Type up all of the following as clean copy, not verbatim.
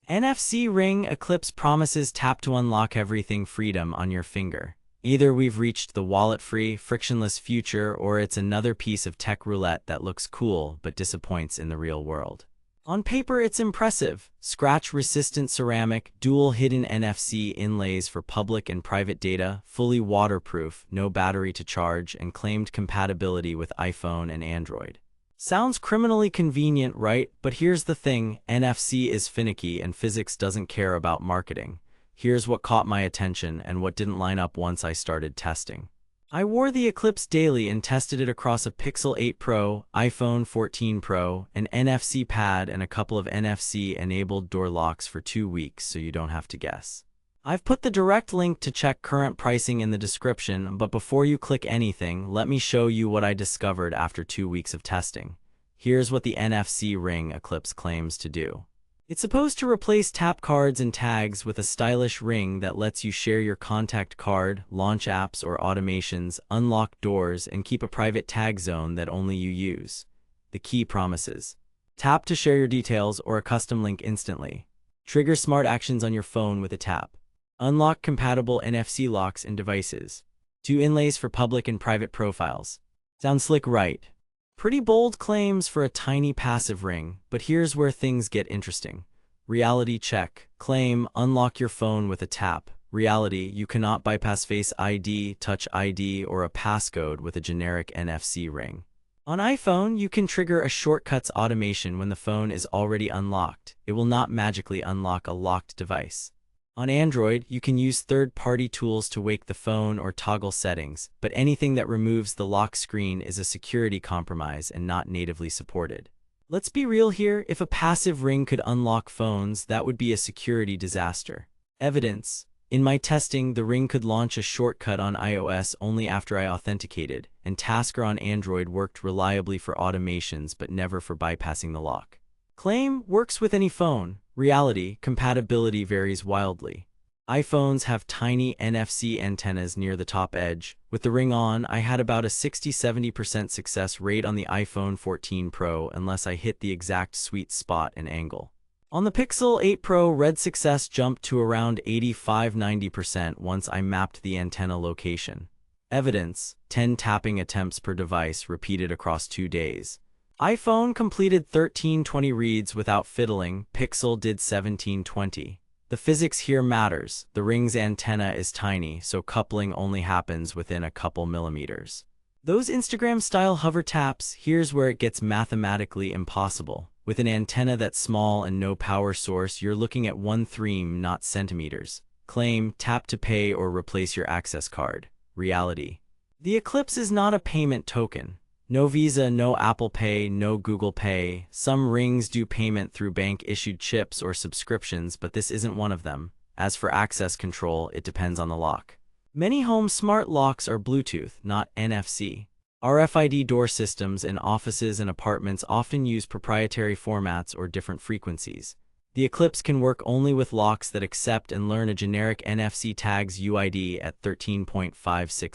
NFC Ring Eclipse promises tap to unlock everything freedom on your finger. Either we've reached the wallet-free, frictionless future, or it's another piece of tech roulette that looks cool but disappoints in the real world. On paper, it's impressive. Scratch-resistant ceramic, dual hidden NFC inlays for public and private data, fully waterproof, no battery to charge, and claimed compatibility with iPhone and Android. Sounds criminally convenient, right? But here's the thing, NFC is finicky and physics doesn't care about marketing. Here's what caught my attention and what didn't line up once I started testing. I wore the Eclipse daily and tested it across a Pixel 8 Pro, iPhone 14 Pro, an NFC pad, and a couple of NFC-enabled door locks for 2 weeks so you don't have to guess. I've put the direct link to check current pricing in the description, but before you click anything, let me show you what I discovered after 2 weeks of testing. Here's what the NFC Ring Eclipse claims to do. It's supposed to replace tap cards and tags with a stylish ring that lets you share your contact card, launch apps or automations, unlock doors, and keep a private tag zone that only you use. The key promises: tap to share your details or a custom link instantly. Trigger smart actions on your phone with a tap. Unlock compatible NFC locks and devices. 2 inlays for public and private profiles. Sounds slick, right? Pretty bold claims for a tiny passive ring, but here's where things get interesting. Reality check. Claim, unlock your phone with a tap. Reality, you cannot bypass Face ID, Touch ID, or a passcode with a generic NFC ring. On iPhone, you can trigger a shortcuts automation when the phone is already unlocked. It will not magically unlock a locked device. On Android, you can use third-party tools to wake the phone or toggle settings, but anything that removes the lock screen is a security compromise and not natively supported. Let's be real here, if a passive ring could unlock phones, that would be a security disaster. Evidence: in my testing, the ring could launch a shortcut on iOS only after I authenticated, and Tasker on Android worked reliably for automations but never for bypassing the lock. Claim, works with any phone. Reality, compatibility varies wildly. iPhones have tiny NFC antennas near the top edge. With the ring on, I had about a 60–70% success rate on the iPhone 14 Pro unless I hit the exact sweet spot and angle. On the Pixel 8 Pro, red success jumped to around 85–90% once I mapped the antenna location. Evidence: 10 tapping attempts per device repeated across 2 days. iPhone completed 1320 reads without fiddling, Pixel did 1720. The physics here matters. The ring's antenna is tiny, so coupling only happens within a couple millimeters. Those Instagram-style hover taps, here's where it gets mathematically impossible. With an antenna that's small and no power source, you're looking at 1 threme, not centimeters. Claim, tap to pay or replace your access card. Reality: the Eclipse is not a payment token. No Visa, no Apple Pay, no Google Pay. Some rings do payment through bank-issued chips or subscriptions, but this isn't one of them. As for access control, it depends on the lock. Many home smart locks are Bluetooth, not NFC. RFID door systems in offices and apartments often use proprietary formats or different frequencies. The Eclipse can work only with locks that accept and learn a generic NFC tag's UID at 13.56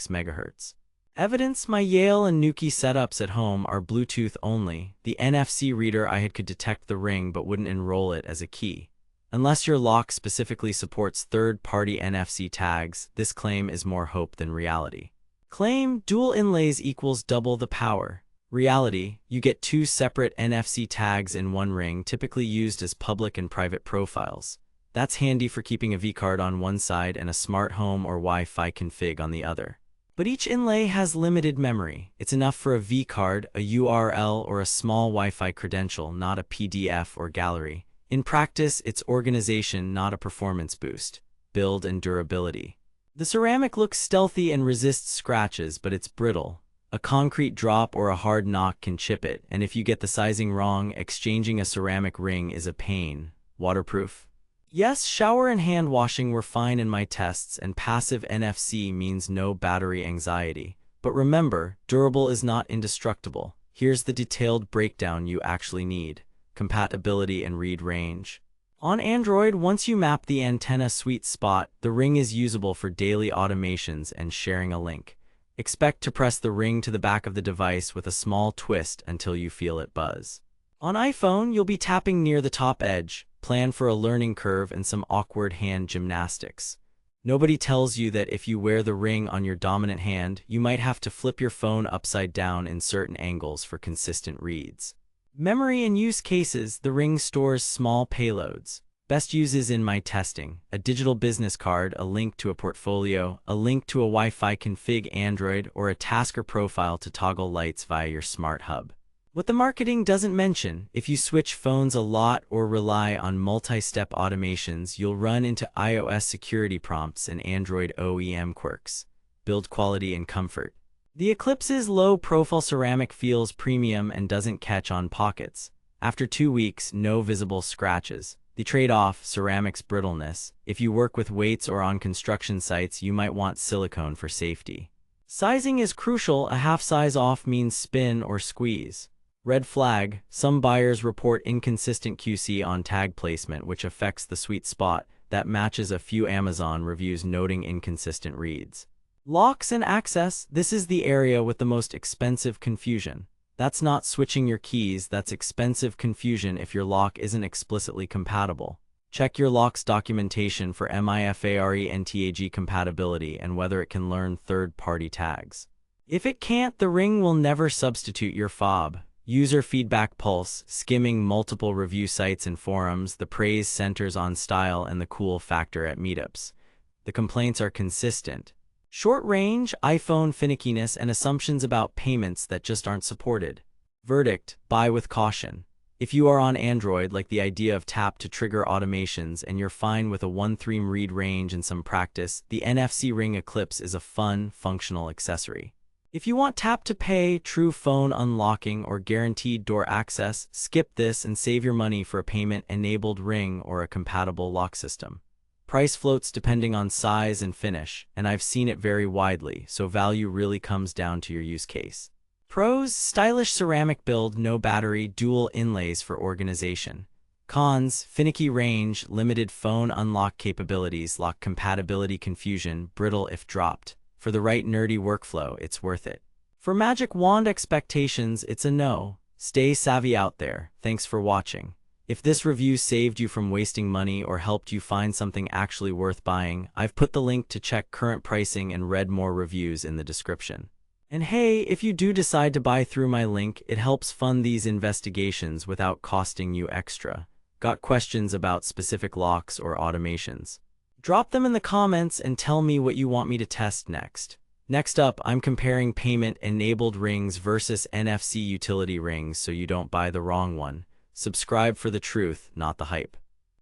MHz. Evidence: my Yale and Nuki setups at home are Bluetooth only. The NFC reader I had could detect the ring but wouldn't enroll it as a key. Unless your lock specifically supports third-party NFC tags, this claim is more hope than reality. Claim, dual inlays equals double the power. Reality: you get 2 separate NFC tags in one ring, typically used as public and private profiles. That's handy for keeping a vCard on one side and a smart home or Wi-Fi config on the other. But each inlay has limited memory. It's enough for a vCard, a URL, or a small Wi-Fi credential, not a PDF or gallery. In practice, it's organization, not a performance boost. Build and durability: the ceramic looks stealthy and resists scratches, but it's brittle. A concrete drop or a hard knock can chip it, and if you get the sizing wrong, exchanging a ceramic ring is a pain. Waterproof: yes, shower and hand washing were fine in my tests, and passive NFC means no battery anxiety. But remember, durable is not indestructible. Here's the detailed breakdown you actually need. Compatibility and read range. On Android, once you map the antenna sweet spot, the ring is usable for daily automations and sharing a link. Expect to press the ring to the back of the device with a small twist until you feel it buzz. On iPhone, you'll be tapping near the top edge. plan for a learning curve and some awkward hand gymnastics. Nobody tells you that if you wear the ring on your dominant hand, you might have to flip your phone upside down in certain angles for consistent reads. Memory and use cases: the ring stores small payloads. Best uses in my testing: a digital business card, a link to a portfolio, a link to a Wi-Fi config Android, or a tasker profile to toggle lights via your smart hub. What the marketing doesn't mention: if you switch phones a lot or rely on multi-step automations, you'll run into iOS security prompts and Android OEM quirks. Build quality and comfort. The Eclipse's low-profile ceramic feels premium and doesn't catch on pockets. After 2 weeks, no visible scratches. The trade-off: ceramic's brittleness. If you work with weights or on construction sites, you might want silicone for safety. Sizing is crucial. A half size off means spin or squeeze. Red flag: some buyers report inconsistent QC on tag placement, which affects the sweet spot. That matches a few Amazon reviews noting inconsistent reads. Locks and access: this is the area with the most expensive confusion. That's not switching your keys, that's expensive confusion if your lock isn't explicitly compatible. Check your lock's documentation for MIFARE and TAG compatibility and whether it can learn third-party tags. If it can't, the ring will never substitute your fob. User feedback pulse: skimming multiple review sites and forums, the praise centers on style and the cool factor at meetups. The complaints are consistent. Short range, iPhone finickiness, and assumptions about payments that just aren't supported. Verdict: buy with caution. If you are on Android, like the idea of tap to trigger automations, and you're fine with a 1-3 read range and some practice, the NFC Ring Eclipse is a fun, functional accessory. If you want tap to pay, true phone unlocking, or guaranteed door access, skip this and save your money for a payment-enabled ring or a compatible lock system. Price floats depending on size and finish, and I've seen it vary widely, so value really comes down to your use case. Pros: stylish ceramic build, no battery, dual inlays for organization. Cons: finicky range, limited phone unlock capabilities, lock compatibility confusion, brittle if dropped. For the right nerdy workflow, it's worth it. For magic wand expectations, it's a no. Stay savvy out there. Thanks for watching. If this review saved you from wasting money or helped you find something actually worth buying, I've put the link to check current pricing and read more reviews in the description. And hey, if you do decide to buy through my link, it helps fund these investigations without costing you extra. Got questions about specific locks or automations? Drop them in the comments and tell me what you want me to test next. Next up, I'm comparing payment-enabled rings versus NFC utility rings so you don't buy the wrong one. Subscribe for the truth, not the hype.